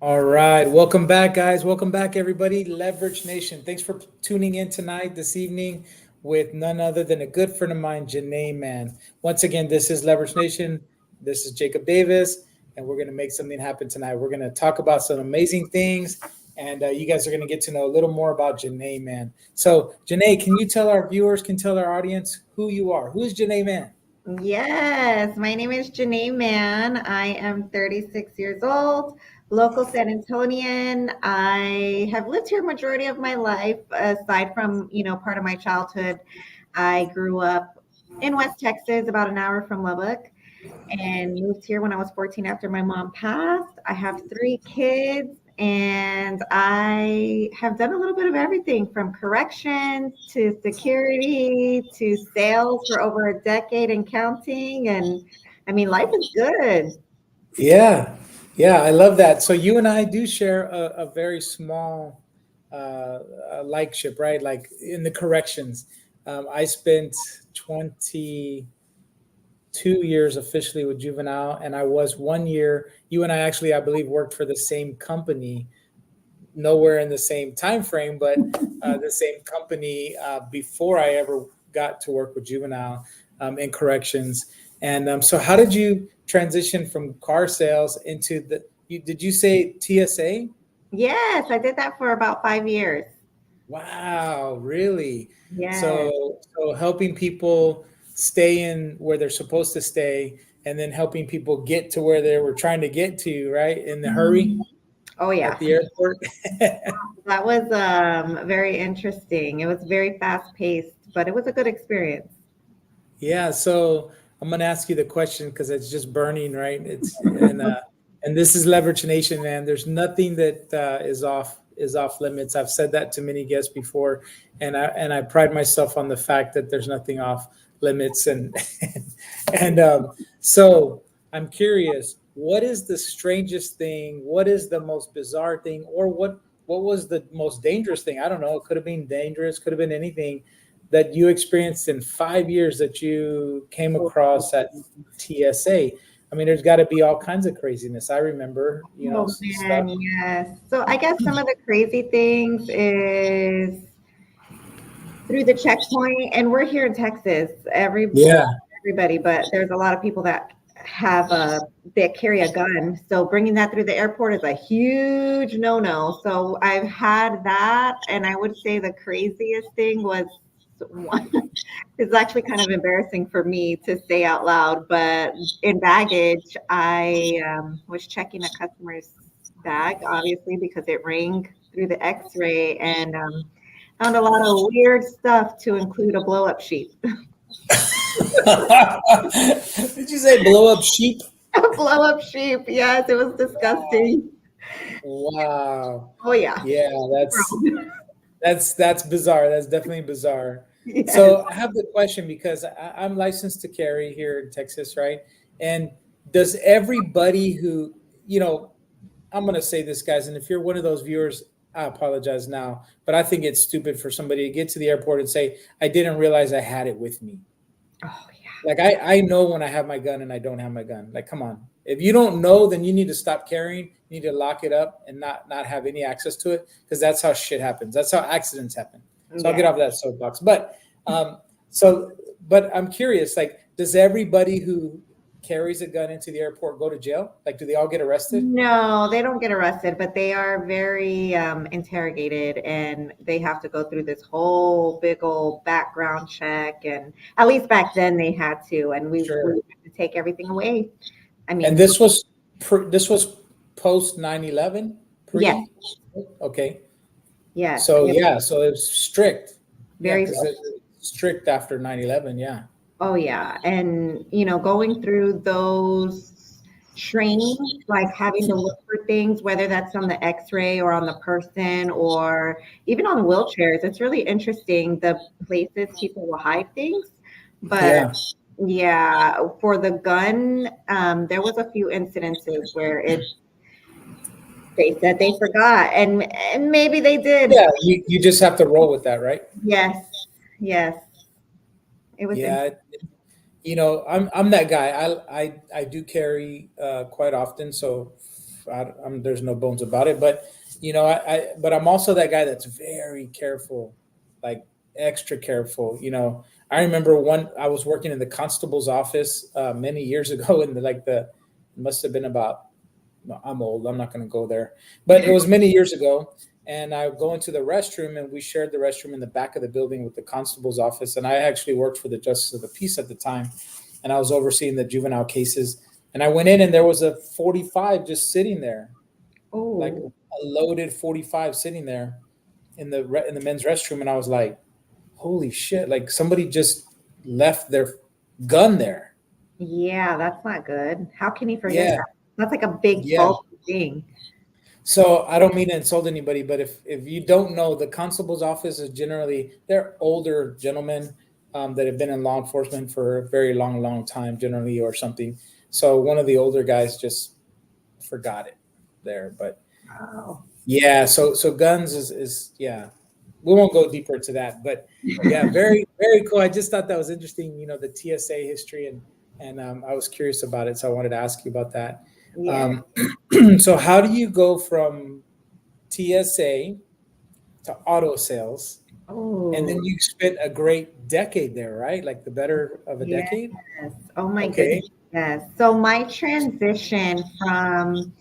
All right. Welcome back, guys. Welcome back, everybody. Leverage Nation. Thanks for tuning in tonight, this evening, with none other than a good friend of mine, Jeanne Mann. Once again, this is Leverage Nation. This is Jacob Davis, and we're going to make something happen tonight. We're going to talk about some amazing things, and you guys are going to get to know a little more about Jeanne Mann. So, Jeanne, can you tell our viewers, can tell our audience who you are? Who is Jeanne Mann? Yes, my name is Jeanne Mann. I am 36 years old, local San Antonian. I have lived here majority of my life, aside from, part of my childhood. I grew up in West Texas, about an hour from Lubbock, and moved here when I was 14 after my mom passed. I have three kids, and I have done a little bit of everything from corrections to security to sales for over a decade and counting. And I mean, life is good. Yeah, yeah, I love that. So you and I do share a very small likeship, right? Like in the corrections. I spent 22 years officially with juvenile, and I was 1 year. You and I actually, I believe, worked for the same company, nowhere in the same time frame, but the same company before I ever got to work with juvenile in corrections. And so, how did you transition from car sales into the? Did you say TSA? Yes, I did that for about 5 years. Wow, really? Yes. So helping people stay in where they're supposed to stay, and then helping people get to where they were trying to get to, right? In the hurry Oh, at yeah. the airport. That was very interesting. It was very fast paced, but it was a good experience. Yeah, so I'm gonna ask you the question because it's just burning, right? And this is Leverage Nation, man. There's nothing that is off limits. I've said that to many guests before, and I pride myself on the fact that there's nothing off limits. And so I'm curious, what is the strangest thing? What is the most bizarre thing, or what was the most dangerous thing? I don't know. It could have been dangerous. Could have been anything that you experienced in 5 years that you came across at TSA? I mean, there's got to be all kinds of craziness. I remember, Oh stuff. man, yes. So I guess some of the crazy things is through the checkpoint, and we're here in Texas. Yeah. Everybody, but there's a lot of people that have that carry a gun. So bringing that through the airport is a huge no-no. So I've had that, and I would say the craziest thing was one. It's actually kind of embarrassing for me to say out loud, but in baggage, I was checking a customer's bag, obviously, because it rang through the x-ray, and found a lot of weird stuff to include a blow-up sheet. Did you say blow up sheep? A blow-up sheep, yes, it was disgusting. Wow. Oh, yeah. Yeah, that's bizarre. That's definitely bizarre. Yes. So I have the question because I'm licensed to carry here in Texas, right? And does everybody who, you know, I'm going to say this, guys, and if you're one of those viewers, I apologize now, but I think it's stupid for somebody to get to the airport and say, I didn't realize I had it with me. Oh, yeah. Like I know when I have my gun and I don't have my gun. Like, come on. If you don't know, then you need to stop carrying. You need to lock it up and not have any access to it because that's how shit happens. That's how accidents happen. So I'll Yeah. get off that soapbox. Um, so, but I'm curious. Like, does everybody who carries a gun into the airport go to jail? Like, do they all get arrested? No, they don't get arrested, but they are very interrogated, and they have to go through this whole big old background check. And at least back then they had to, and we Sure. had to take everything away. I And mean, this was post 9/11, yes, pre. Okay. yes, So it yeah, so it's strict. Yeah, very. because it's strict after 9/11. Yeah. Oh yeah, and going through those trainings, like having to look for things, whether that's on the X-ray or on the person or even on the wheelchairs, it's really interesting the places people will hide things. But Yeah. yeah, for the gun, there was a few incidences where they said they forgot, and maybe they did. Yeah. You just have to roll with that, right? Yes, yes, it was Yeah. I'm that guy. I do carry quite often. So there's no bones about it. But but I'm also that guy that's very careful, like extra careful. I remember I was working in the constable's office many years ago, and it must have been about. No, I'm old. I'm not going to go there, but it was many years ago. And I go into the restroom, and we shared the restroom in the back of the building with the constable's office. And I actually worked for the Justice of the Peace at the time, and I was overseeing the juvenile cases. And I went in, and there was a 45 just sitting there, like Oh, a loaded 45 sitting there in the men's restroom. And I was like, "Holy shit!" Like somebody just left their gun there. yeah, that's not good. How can you forget Yeah, that? That's like a big yeah. bulky thing. So I don't mean to insult anybody, but if you don't know, the constable's office is generally they're older gentlemen that have been in law enforcement for a very long time, generally, or something. So one of the older guys just forgot it there. But Wow. yeah, so guns is yeah. We won't go deeper into that, but yeah, very very cool. I just thought that was interesting. The TSA history, and I was curious about it, so I wanted to ask you about that. Yeah. Um, so how do you go from TSA to auto sales, and Oh, then you spent a great decade there, right? Like the better of a yes. decade. Oh my Okay. goodness. Yes. So my transition from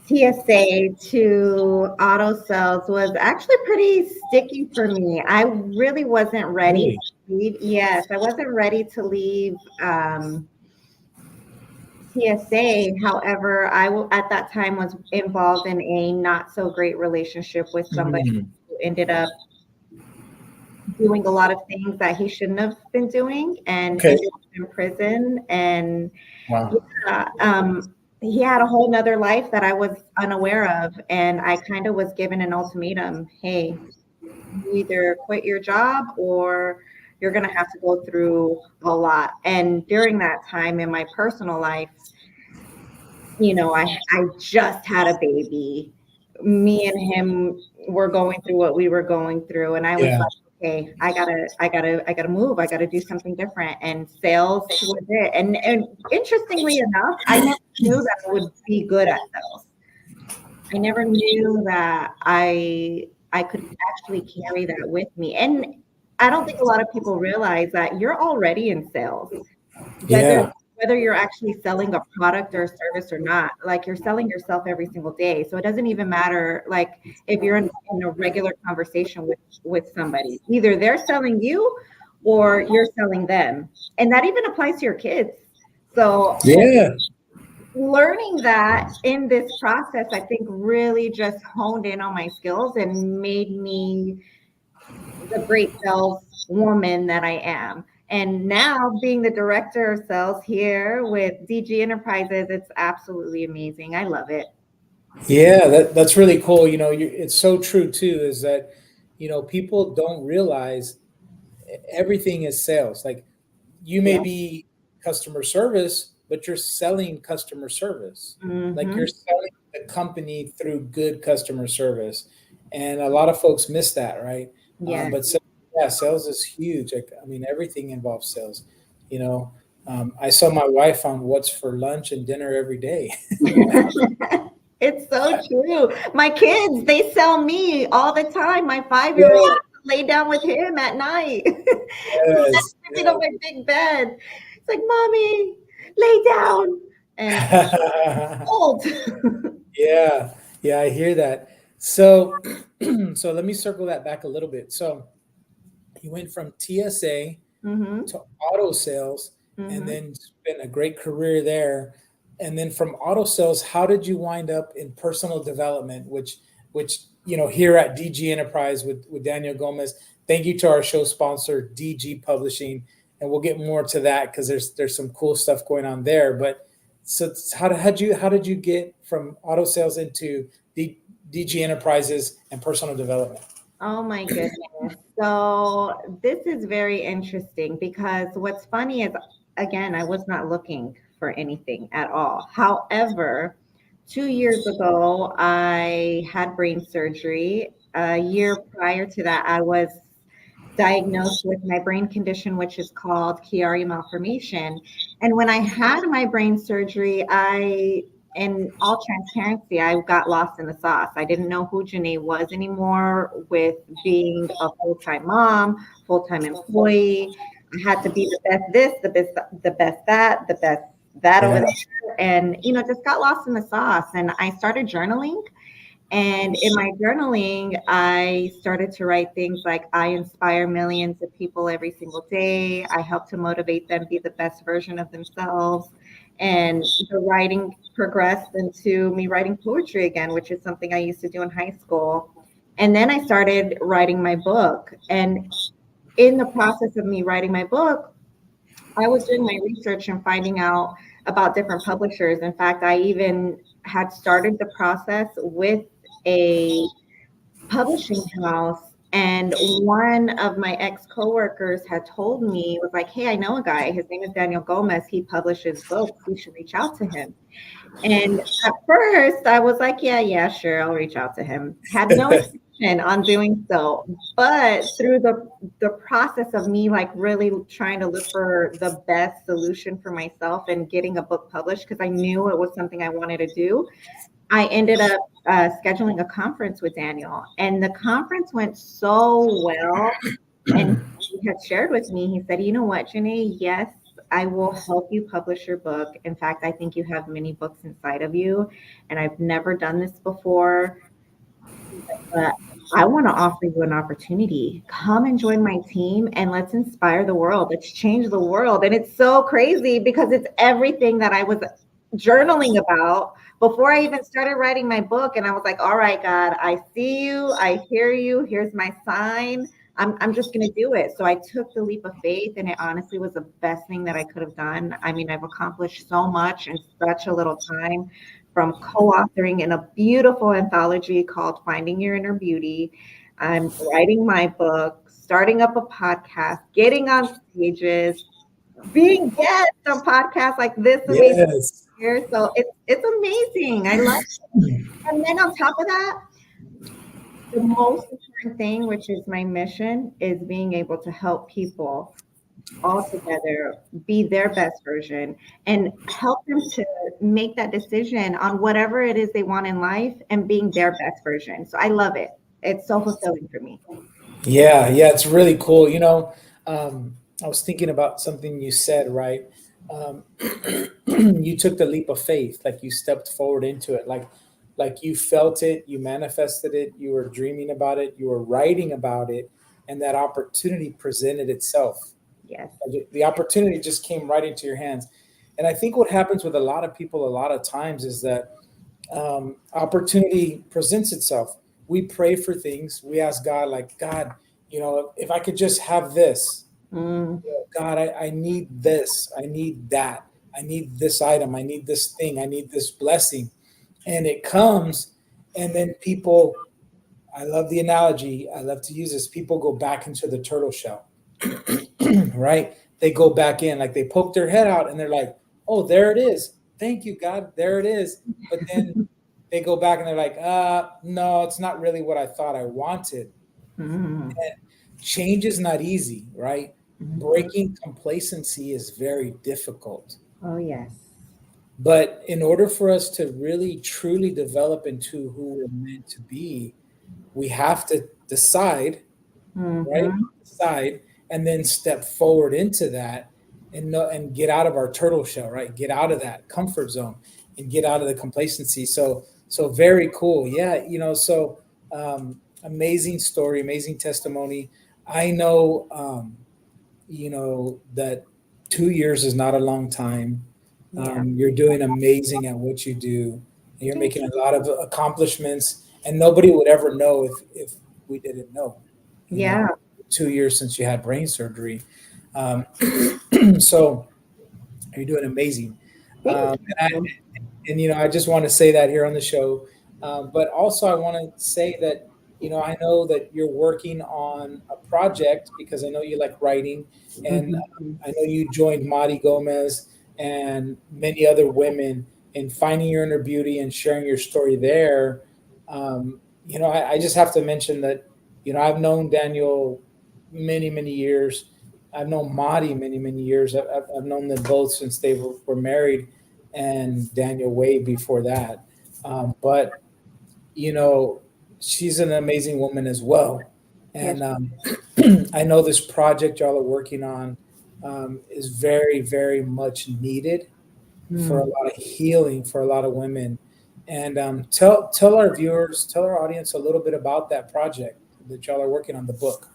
TSA to auto sales was actually pretty sticky for me. I really wasn't ready Really? to leave. Yes, I wasn't ready to leave TSA. However, at that time was involved in a not so great relationship with somebody Mm, who ended up doing a lot of things that he shouldn't have been doing and okay. ended up in prison. And Wow. yeah, he had a whole nother life that I was unaware of. And I kind of was given an ultimatum. Hey, you either quit your job or you're going to have to go through a lot. And during that time in my personal life, I just had a baby. Me and him were going through what we were going through, and I was Yeah. like, okay, I gotta move. I gotta do something different. And sales was it. And interestingly enough, I never knew that I would be good at sales. I never knew that I could actually carry that with me. And I don't think a lot of people realize that you're already in sales, whether Yeah. whether you're actually selling a product or a service or not. Like you're selling yourself every single day. So it doesn't even matter like if you're in a regular conversation with somebody. Either they're selling you or you're selling them. And that even applies to your kids. So Yeah. learning that in this process, I think really just honed in on my skills and made me the great sales woman that I am. And now being the director of sales here with DG Enterprises, it's absolutely amazing. I love it. Yeah, that's really cool. It's so true too, is that, people don't realize everything is sales. Like you may Yeah. be customer service, but you're selling customer service. Like Mm-hmm. you're selling the company through good customer service. And a lot of folks miss that, right? Yeah. But yeah, sales is huge. Like, I mean, everything involves sales. You know, I saw my wife on what's for lunch and dinner every day. It's so true. My kids, they sell me all the time. My 5-year-old Yeah, lay down with him at night. yes, Sleeping on my big bed. It's like, mommy, lay down. And yeah. old. Yeah, yeah, I hear that. So, so let me circle that back a little bit. So, you went from TSA Mm-hmm. to auto sales, and Mm-hmm. then spent a great career there. And then from auto sales, how did you wind up in personal development, which here at DG Enterprise with Daniel Gomez? Thank you to our show sponsor, DG Publishing, and we'll get more to that because there's some cool stuff going on there. But so how did you get from auto sales into DG Enterprises and personal development? Oh my goodness. So this is very interesting because what's funny is, again, I was not looking for anything at all. However, 2 years ago, I had brain surgery. A year prior to that, I was diagnosed with my brain condition, which is called Chiari malformation. And when I had my brain surgery, in all transparency, I got lost in the sauce. I didn't know who Jeanne was anymore with being a full-time mom, full-time employee. I had to be the best this, the best that, the best that over Yeah. there. And, just got lost in the sauce. And I started journaling. And in my journaling, I started to write things like, I inspire millions of people every single day. I help to motivate them be the best version of themselves. And the writing progressed into me writing poetry again, which is something I used to do in high school. And then I started writing my book. And in the process of me writing my book, I was doing my research and finding out about different publishers. In fact, I even had started the process with a publishing house. And one of my ex coworkers had told me, was like, hey, I know a guy. His name is Daniel Gomez. He publishes books. You should reach out to him. And at first, I was like, yeah, sure, I'll reach out to him. Had no intention on doing so. But through the process of me like really trying to look for the best solution for myself and getting a book published, because I knew it was something I wanted to do, I ended up scheduling a conference with Daniel. And the conference went so well. And he had shared with me, he said, you know what, Jeanne, yes, I will help you publish your book. In fact, I think you have many books inside of you, and I've never done this before. But I want to offer you an opportunity. Come and join my team and let's inspire the world. Let's change the world. And it's so crazy because it's everything that I was journaling about before I even started writing my book. And I was like, all right, God, I see you. I hear you. Here's my sign. I'm just going to do it. So I took the leap of faith, and it honestly was the best thing that I could have done. I mean, I've accomplished so much in such a little time, from co-authoring in a beautiful anthology called Finding Your Inner Beauty. I'm writing my book, starting up a podcast, getting on stages, being guest on podcasts like this amazing Yes. here. So it's amazing. I love it. And then on top of that, the most important thing, which is my mission, is being able to help people all together be their best version and help them to make that decision on whatever it is they want in life and being their best version. So I love it. It's so fulfilling for me. Yeah, it's really cool. I was thinking about something you said, right? Um, you took the leap of faith, like you stepped forward into it, like you felt it, you manifested it, you were dreaming about it, you were writing about it, and that opportunity presented itself. Yes. Like the opportunity just came right into your hands. And I think what happens with a lot of people a lot of times is that opportunity presents itself. We pray for things. We ask God, like, God, if I could just have this, Mm, God, I need this. I need that. I need this item. I need this thing. I need this blessing. And it comes, and then people, I love the analogy. I love to use this. People go back into the turtle shell, right? They go back in, like they poke their head out and they're like, oh, there it is. Thank you, God. There it is. But then they go back and they're like, no, it's not really what I thought I wanted. mm, And change is not easy, right? mm. Breaking complacency is very difficult. Oh, yes. But in order for us to really truly develop into who we're meant to be, we have to decide, right? Hmm. Decide and then step forward into that and know, and get out of our turtle shell, right? Get out of that comfort zone and get out of the complacency. So very cool. Yeah, amazing story, amazing testimony. I know that 2 years is not a long time. Yeah. You're doing amazing at what you do. You're Thank making you. a lot of accomplishments, and nobody would ever know if we didn't know. You Yeah. know, 2 years since you had brain surgery, um, so you're doing amazing. Thank And I, you. and I just want to say that here on the show, but also I want to say that I know that you're working on a project because I know you like writing, and Mhm. I know you joined Madi Gomez and many other women in finding your inner beauty and sharing your story there. I just have to mention that I've known Daniel many years. I've known Madi many years. I've known them both since they were married, and Daniel way before that. But you know, she's an amazing woman as well. Yes. And I know this project y'all are working on is very, very much needed for a Mm. lot of healing for a lot of women. And tell our viewers, tell our audience a little bit about that project that y'all are working on, the book.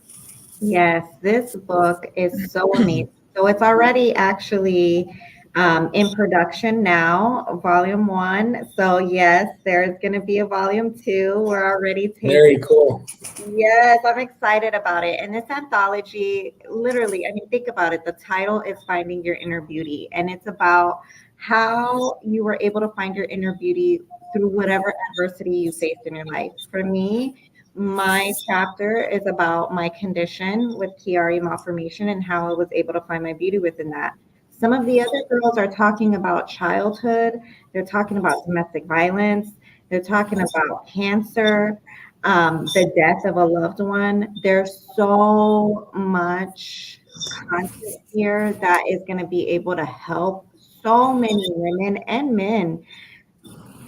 Yes, this book is so amazing. So it's already actually in production now, volume one. So yes, there's going to be a volume two. We're already taking. Very cool. Yes, I'm excited about it. And this anthology, literally, I mean, think about it. The title is Finding Your Inner Beauty, and it's about how you were able to find your inner beauty through whatever adversity you faced in your life. For me, my chapter is about my condition with Chiari malformation and how I was able to find my beauty within that. Some of the other girls are talking about childhood, they're talking about domestic violence, they're talking about cancer, the death of a loved one. There's so much content here that is going to be able to help so many women and men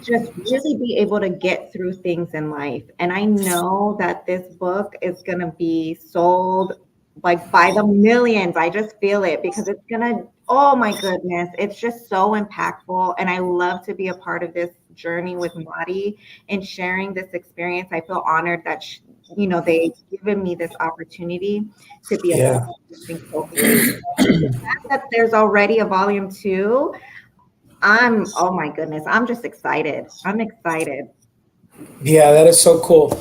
just really be able to get through things in life. And I know that this book is going to be sold like by the millions. I just feel it because it's going to, oh my goodness, it's just so impactful. And I love to be a part of this journey with Madi and sharing this experience. I feel honored that, they've given me this opportunity to be a part Yeah. of something so great. The fact that there's already a volume two, oh my goodness, I'm just excited. I'm excited. Yeah, that is so cool.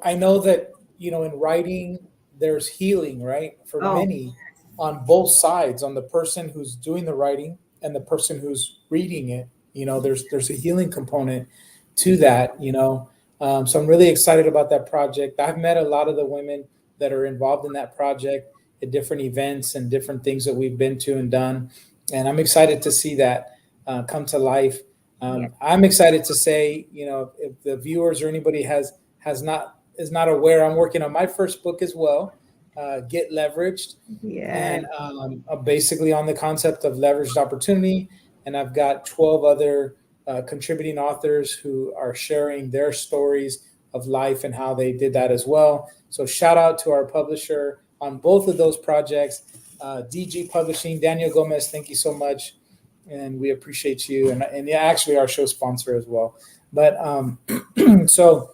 I know that, in writing, there's healing, right? For Oh, many on both sides, on the person who's doing the writing and the person who's reading it. There's a healing component to that, So I'm really excited about that project. I've met a lot of the women that are involved in that project at different events and different things that we've been to and done. And I'm excited to see that come to life. yeah. I'm excited to say, if the viewers or anybody has not is not aware, I'm working on my first book as well, Get Leveraged, Yeah. and basically on the concept of leveraged opportunity. And I've got 12 other contributing authors who are sharing their stories of life and how they did that as well. So shout out to our publisher on both of those projects, DG Publishing. Daniel Gomez, thank you so much, and we appreciate you. And yeah, actually our show sponsor as well. But so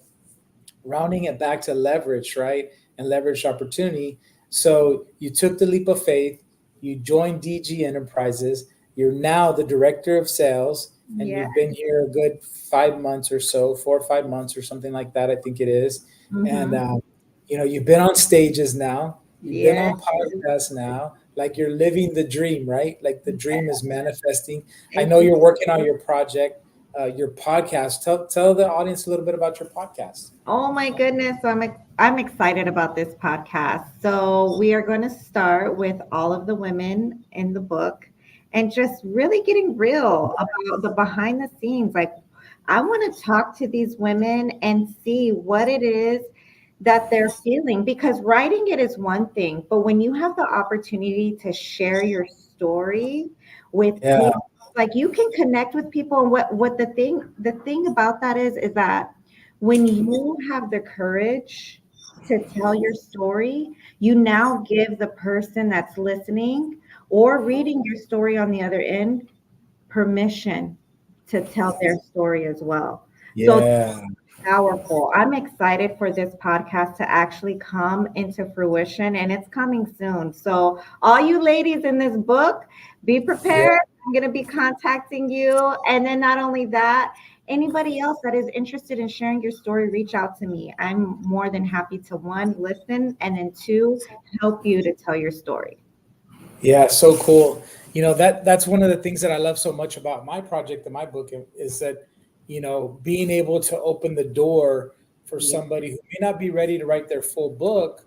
rounding it back to leverage, right? And leverage opportunity. So you took the leap of faith, you joined DG Enterprises, you're now the director of sales, and Yeah. you've been here a good 5 months or so, 4 or 5 months or something like that, I think it is. And Mm-hmm. you've been on stages now, you've been Yeah. on podcasts now, like you're living the dream, right? Like the dream is manifesting. I It's, know you're working on your project, your podcast. Tell the audience a little bit about your podcast. oh my goodness. So I'm excited about this podcast. So we are going to start with all of the women in the book and just really getting real about the behind the scenes. Like I want to talk to these women and see what it is that they're feeling because writing it is one thing, but when you have the opportunity to share your story with Yeah. people, like you can connect with people. And what the thing about that is that when you have the courage to tell your story, you now give the person that's listening or reading your story on the other end permission to tell their story as well. So Yeah. powerful. I'm excited for this podcast to actually come into fruition and it's coming soon. So, all you ladies in this book, be Yeah. prepared. I'm going to be contacting you. And then, not only that, anybody else that is interested in sharing your story, reach out to me. I'm more than happy to one, listen, and then two, help you to tell your story. Yeah, so cool. That's one of the things that I love so much about my project and my book is that, being able to open the door for Yeah. somebody who may not be ready to write their full book.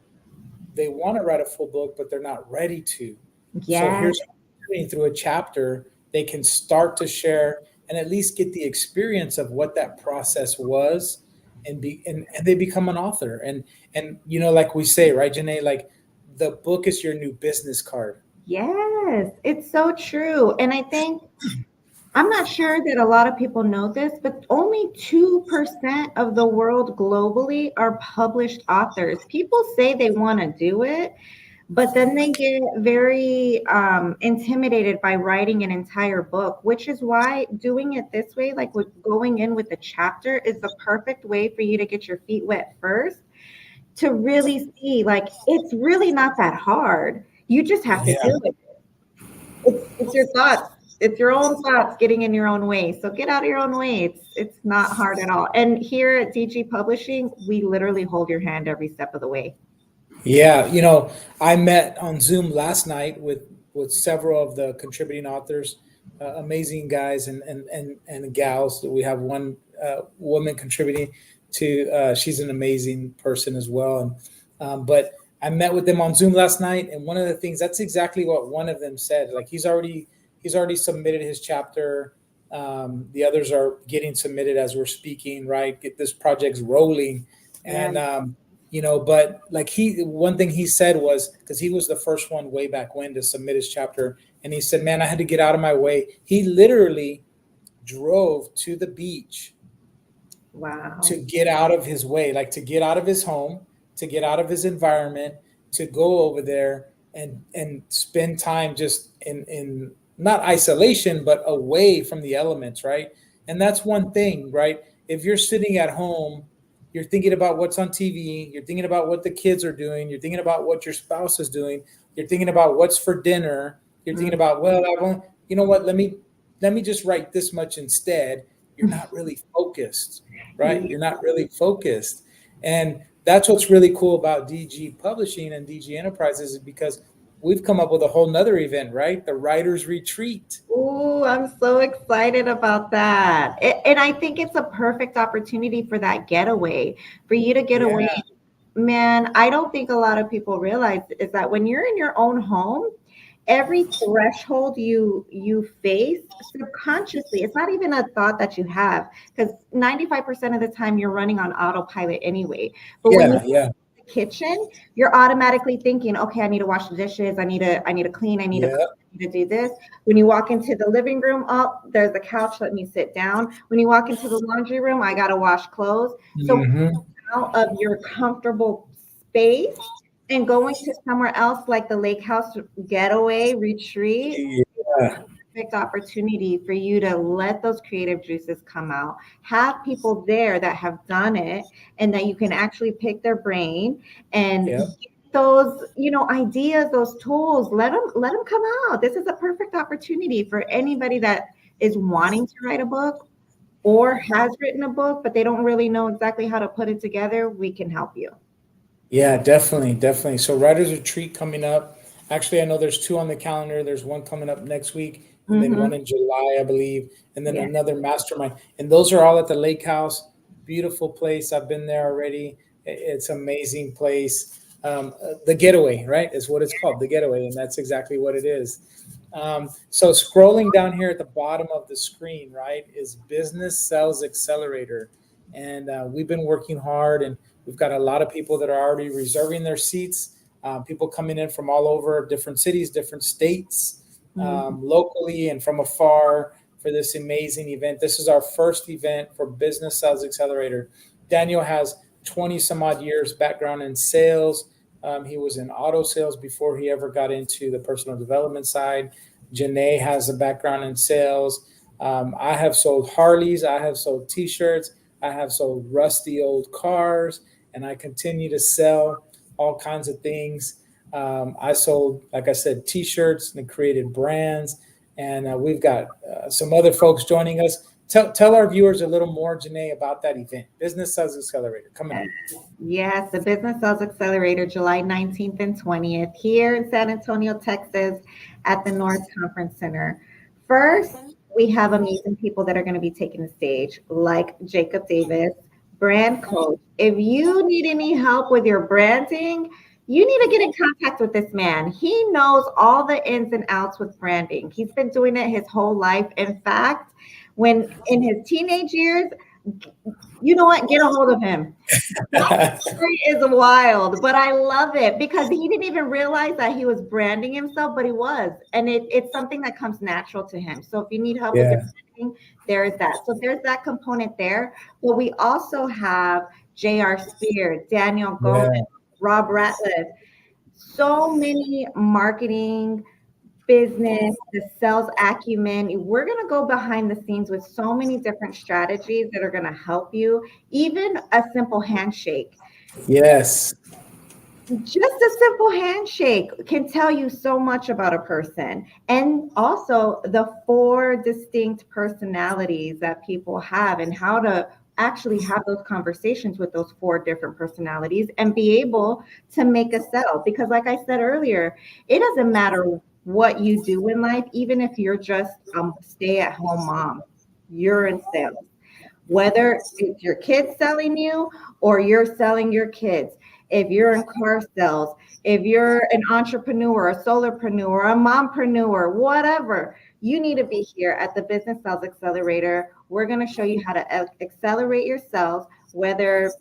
They want to write a full book, but they're not ready to. So Yeah. here's through a chapter, they can start to share and at least get the experience of what that process was and they become an author. And like we say, right, Janae, like the book is your new business card. Yes. It's so true. And I think I'm not sure that a lot of people know this, but only 2% of the world globally are published authors. People say they want to do it, but then they get very intimidated by writing an entire book, which is why doing it this way, like with going in with a chapter, is the perfect way for you to get your feet wet first, to really see like it's really not that hard. You just have to Yeah. do it. It's your thoughts. It's your own thoughts getting in your own way. So get out of your own way. It's not hard at all. And here at DG Publishing, we literally hold your hand every step of the way. Yeah, I met on Zoom last night with several of the contributing authors, amazing guys and gals. We have one woman contributing to. She's an amazing person as well. And but I met with them on Zoom last night, and one of the things, that's exactly what one of them said. Like he's already submitted his chapter. The others are getting submitted as we're speaking. Right, get this project's rolling, Yeah. and but like one thing he said was, because he was the first one way back when to submit his chapter, and he said, man, I had to get out of my way. He literally drove to the beach to Wow. get out of his way, like to get out of his home, to get out of his environment, to go over there and spend time just in not isolation, but away from the elements, right? And that's one thing, right? If you're sitting at home, you're thinking about what's on TV, you're thinking about what the kids are doing, you're thinking about what your spouse is doing, you're thinking about what's for dinner, you're thinking Mm. about, well, I won't, you know what, let me just write this much instead. You're not really focused, right? You're not really focused. And that's what's really cool about DG Publishing and DG Enterprises, is because we've come up with a whole nother event, right? The Writers Retreat. Ooh, I'm so excited about that. And I think it's a perfect opportunity for that getaway, for you to get away. Yeah, Man, I don't think a lot of people realize is that when you're in your own home, every threshold you face subconsciously, it's not even a thought that you have, because 95% of the time you're running on autopilot anyway. But when you yeah, yeah, kitchen, you're automatically thinking, okay, I need to wash the dishes, I need to clean, I need to yeah. cook, I need to do this. When you walk into the living room, oh, there's the couch, let me sit down. When you walk into the laundry room, I gotta wash clothes. So Hmm. out of your comfortable space and going to somewhere else like the lake house getaway retreat, Yeah, perfect opportunity for you to let those creative juices come out. Have people there that have done it and that you can actually pick their brain and yeah. get those, ideas, those tools. Let them come out. This is a perfect opportunity for anybody that is wanting to write a book or has written a book, but they don't really know exactly how to put it together. We can help you. Yeah, definitely, definitely. So Writers Retreat coming up. Actually, I know there's two on the calendar. There's one coming up next week, and then one Mm-hmm. in July, I believe, and then Yeah. another mastermind. And those are all at the Lake House. Beautiful place. I've been there already. It's amazing place. The Getaway, right, is what it's called, the Getaway, and that's exactly what it is. So scrolling down here at the bottom of the screen, right, is Business Sales Accelerator, and we've been working hard, and we've got a lot of people that are already reserving their seats. People coming in from all over, different cities, different states, Mhm. locally and from afar, for this amazing event. This is our first event for Business Sales Accelerator. Daniel has 20 some odd years background in sales. He was in auto sales before he ever got into the personal development side. Janae has a background in sales. I have sold Harleys. I have sold T-shirts. I have sold rusty old cars, and I continue to sell all kinds of things. I sold, like I said, T-shirts and created brands, and we've got some other folks joining us. Tell our viewers a little more, Janae, about that event, Business Sales Accelerator, coming up. Yes, the Business Sales Accelerator, July 19th and 20th, here in San Antonio, Texas, at the North Conference Center. First, we have amazing people that are going to be taking the stage, like Jacob Davis, brand coach. If you need any help with your branding, you need to get in contact with this man. He knows all the ins and outs with branding. He's been doing it his whole life. In fact, when in his teenage years, You know what? Get a hold of him. That story is wild, but I love it because he didn't even realize that he was branding himself, but he was. And it's something that comes natural to him. So if you need help with your Yeah, branding, there's that. So there's that component there. But we also have J.R. Spear, Daniel Gomez, yeah, Rob Ratliff, so many marketing, business, the sales acumen. We're going to go behind the scenes with so many different strategies that are going to help you. Even a simple handshake. yes, Just a simple handshake can tell you so much about a person. And also the four distinct personalities that people have and how to actually have those conversations with those four different personalities and be able to make a sell. Because like I said earlier, it doesn't matter what you do in life, even if you're just a stay-at-home mom, you're in sales. Whether it's your kids selling you or you're selling your kids, if you're in car sales, if you're an entrepreneur, a solopreneur, a mompreneur, whatever, you need to be here at the Business Sales Accelerator. We're going to show you how to accelerate your sales, whether,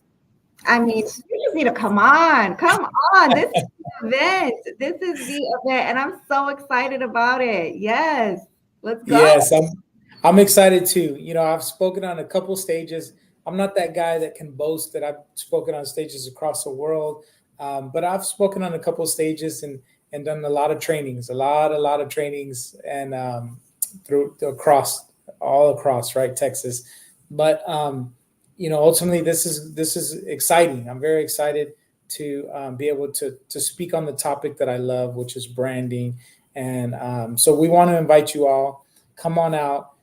I mean, you just need to come on, come on. This is the event. This is the event, and I'm so excited about it. Yes, let's go. yes. I'm excited too. You know, I've spoken on a couple stages. I'm not that guy that can boast that I've spoken on stages across the world, but I've spoken on a couple stages and done a lot of trainings, a lot of trainings, and through across all across right Texas. But you know, ultimately, this is exciting. I'm very excited to be able to speak on the topic that I love, which is branding. And so we want to invite you all. Come on out,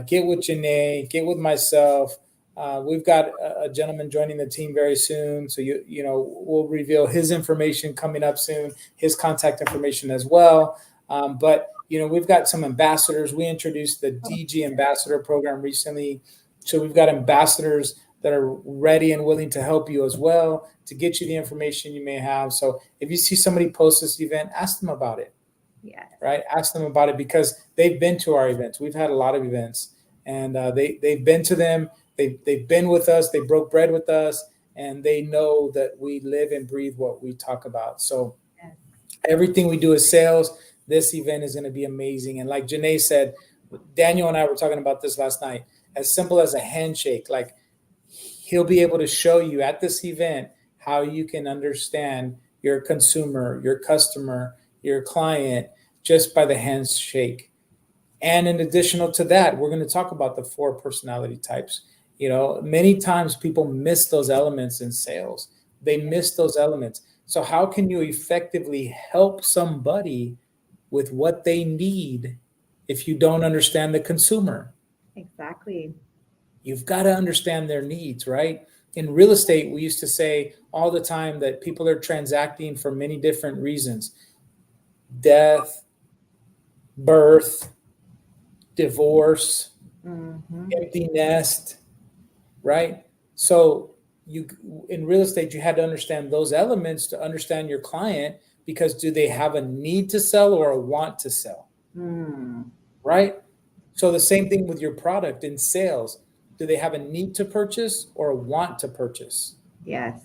get with Jeanne, get with myself. We've got a gentleman joining the team very soon, so you know we'll reveal his information coming up soon, his contact information as well. But you know we've got some ambassadors. We introduced the DG Ambassador program recently, so we've got ambassadors that are ready and willing to help you as well to get you the information you may have. So if you see somebody post this event, ask them about it, Yes. right? Ask them about it because they've been to our events. We've had a lot of events, and they've been to them. They've been with us. They broke bread with us, and they know that we live and breathe what we talk about. So Yes. everything we do is sales. This event is going to be amazing. And like Janae said, Daniel and I were talking about this last night. As simple as a handshake, like he'll be able to show you at this event how you can understand your consumer, your customer, your client just by the handshake. And in additional to that, we're going to talk about the four personality types. You know, many times people miss those elements in sales. They miss those elements. So how can you effectively help somebody with what they need if you don't understand the consumer? Exactly. You've got to understand their needs, right? In real estate, we used to say all the time that people are transacting for many different reasons: death, birth, divorce, Hmm. empty nest, right? So you in real estate, you had to understand those elements to understand your client, because do they have a need to sell or a want to sell, Mm. right? So the same thing with your product in sales. Do they have a need to purchase or a want to purchase? Yes.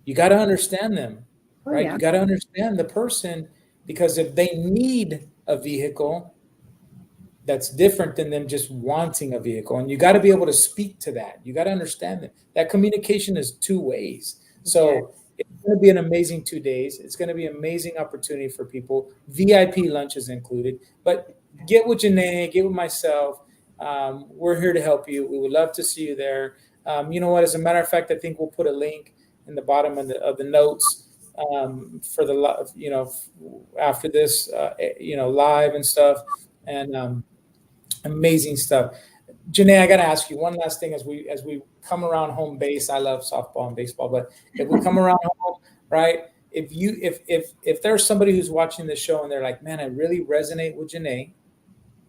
You got to understand them, Oh, right? yeah. You got to understand the person, because if they need a vehicle, that's different than them just wanting a vehicle. And you got to be able to speak to that. You got to understand that communication is two ways. Yeah. So it's going to be an amazing 2 days. It's going to be an amazing opportunity for people. VIP lunch is included. But get with Janae, get with myself. We're here to help you. We would love to see you there. You know what? As a matter of fact, I think we'll put a link in the bottom of the notes for the you know after this you know live and stuff. And amazing stuff. Janae, I got to ask you one last thing as we come around home base. I love softball and baseball, but if we come around home, right? If there's somebody who's watching the show and they're like, man, I really resonate with Janae,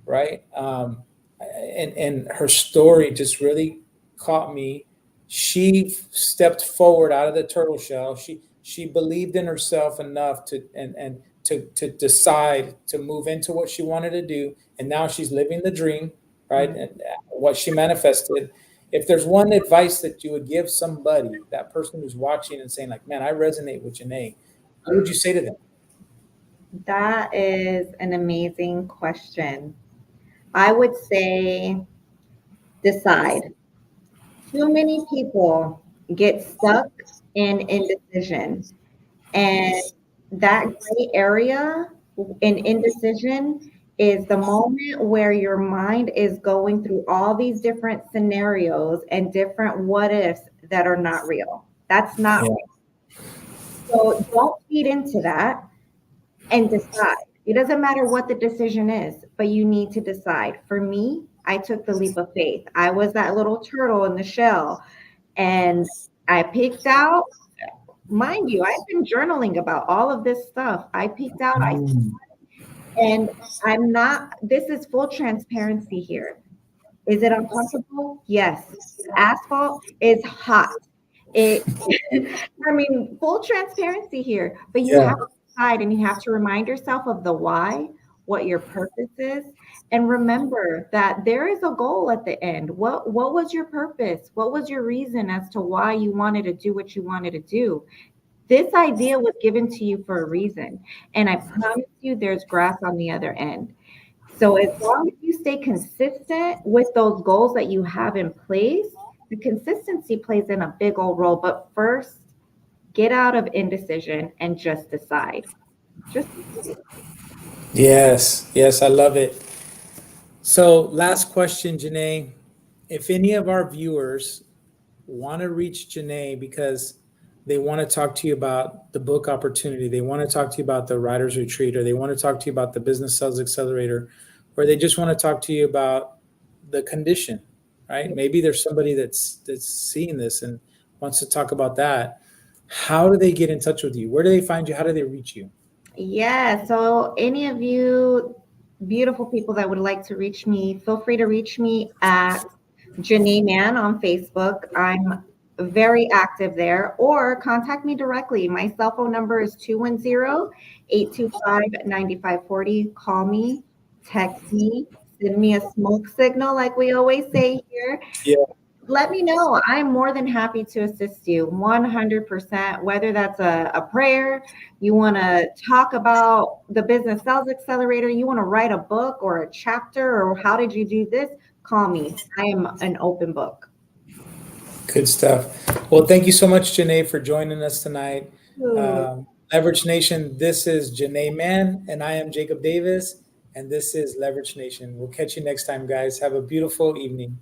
right? And her story just really caught me. She stepped forward out of the turtle shell. She believed in herself enough to decide to move into what she wanted to do, and now she's living the dream, right? Mm. And what she manifested. If there's one advice that you would give somebody, that person who's watching and saying like, man, I resonate with Jeanne, what would you say to them? That is an amazing question. I would say decide. Too many people get stuck in indecision. And that gray area in indecision is the moment where your mind is going through all these different scenarios and different what ifs that are not real. That's not Yeah. real. So don't feed into that and decide. It doesn't matter what the decision is, but you need to decide. For me, I took the leap of faith. I was that little turtle in the shell and I picked out, mind you, I've been journaling about all of this stuff. I picked out, Mm. and I'm not, this is full transparency here. Is it uncomfortable? Yes. The asphalt is hot. It, I mean, full transparency here, but you Yeah. have to decide and you have to remind yourself of the why, what your purpose is, and remember that there is a goal at the end. What was your purpose? What was your reason as to why you wanted to do what you wanted to do? This idea was given to you for a reason, and I promise you there's grass on the other end. So as long as you stay consistent with those goals that you have in place, the consistency plays in a big old role. But first, get out of indecision and just decide. Just decide. Yes. Yes. I love it. So, last question, Janae. If any of our viewers want to reach Janae because they want to talk to you about the book opportunity, they want to talk to you about the writer's retreat, or they want to talk to you about the business sales accelerator, or they just want to talk to you about the condition, right? Maybe there's somebody that's seeing this and wants to talk about that. How do they get in touch with you? Where do they find you? How do they reach you? Yeah, so any of you beautiful people that would like to reach me, feel free to reach me at Jeanne Mann on Facebook. I'm very active there, or contact me directly. My cell phone number is 210-825-9540. Call me, text me, send me a smoke signal, like we always say here. Yeah. Let me know. I'm more than happy to assist you 100%, whether that's a prayer, you want to talk about the business sales accelerator, you want to write a book or a chapter, or how did you do this? Call me. I am an open book. Good stuff. Well, thank you so much, Janae, for joining us tonight. Ooh. Leverage Nation, this is Janae Mann, and I am Jacob Davis, and this is Leverage Nation. We'll catch you next time, guys. Have a beautiful evening.